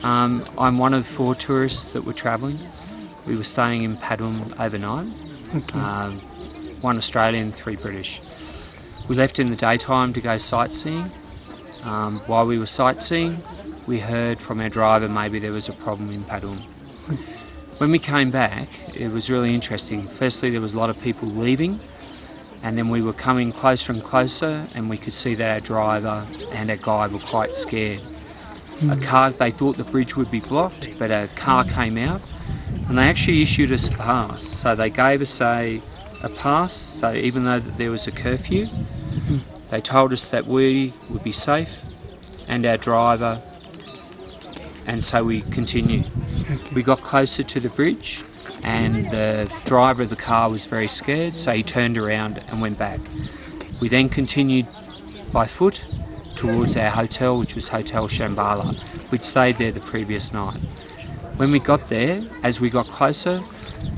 I'm one of 4 tourists that were travelling. We were staying in Padum overnight. Okay. 1 Australian, 3 British. We left in the daytime to go sightseeing. While we were sightseeing, we heard from our driver maybe there was a problem in Padum. When we came back, it was really interesting. Firstly, there was a lot of people leaving, and then we were coming closer and closer, and we could see that our driver and our guide were quite scared. A car, they thought the bridge would be blocked, but a car came out, and they actually issued us a pass. So they gave us a pass, so even though there was a curfew, they told us that we would be safe, and our driver, and so we continued. We got closer to the bridge, and the driver of the car was very scared, so he turned around and went back. We then continued by foot towards our hotel, which was Hotel Shambhala. We'd stayed there the previous night. When we got there, as we got closer,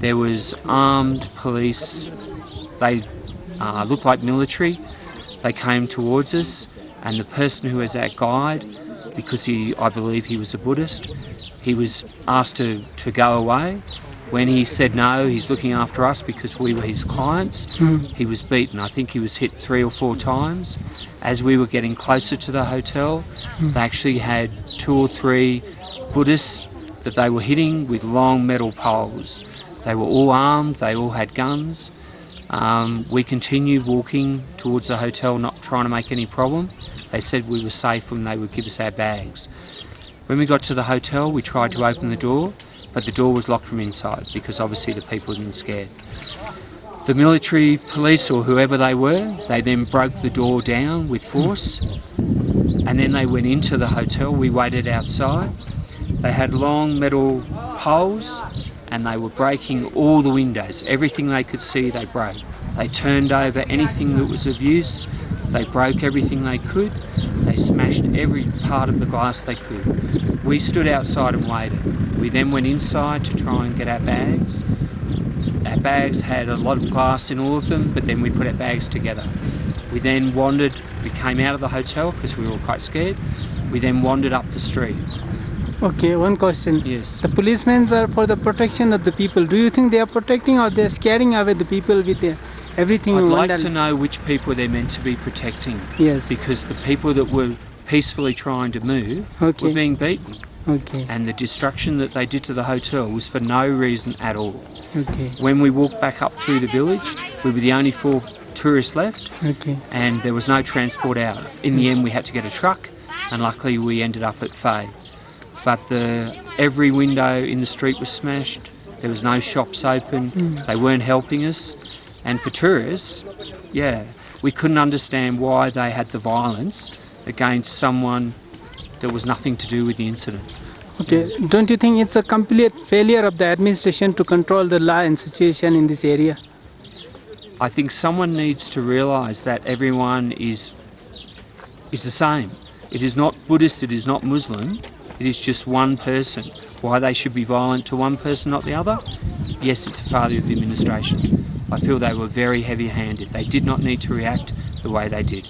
there was armed police. They looked like military. They came towards us, and the person who was our guide, because I believe he was a Buddhist, he was asked to go away. When he said no, he's looking after us because we were his clients, he was beaten. I think he was hit 3 or 4 times. As we were getting closer to the hotel, they actually had 2 or 3 Buddhists that they were hitting with long metal poles. They were all armed, they all had guns. We continued walking towards the hotel, not trying to make any problem. They said we were safe when they would give us our bags. When we got to the hotel, we tried to open the door, but the door was locked from inside because obviously the people had been scared. The military police, or whoever they were, they then broke the door down with force, and then they went into the hotel. We waited outside. They had long metal poles, and they were breaking all the windows. Everything they could see, they broke. They turned over anything that was of use. They broke everything they could. They smashed every part of the glass they could. We stood outside and waited. We then went inside to try and get our bags. Our bags had a lot of glass in all of them, but then we put our bags together. We then wandered, we came out of the hotel because we were quite scared. We then wandered up the street. Okay, one question. Yes. The policemen are for the protection of the people. Do you think they are protecting, or they are scaring away the people with everything? I'd like to know which people they're meant to be protecting. Yes. Because the people that were peacefully trying to move were being beaten. Okay. And the destruction that they did to the hotel was for no reason at all. Okay. When we walked back up through the village, we were the only 4 tourists left. Okay. And there was no transport out. In the end, we had to get a truck, and luckily we ended up at Faye. But every window in the street was smashed. There was no shops open. They weren't helping us. And for tourists, we couldn't understand why they had the violence against someone that was nothing to do with the incident. Okay, don't you think it's a complete failure of the administration to control the law and situation in this area? I think someone needs to realise that everyone is the same. It is not Buddhist, it is not Muslim, it is just one person. Why they should be violent to one person, not the other? Yes, it's a failure of the administration. I feel they were very heavy-handed. They did not need to react the way they did.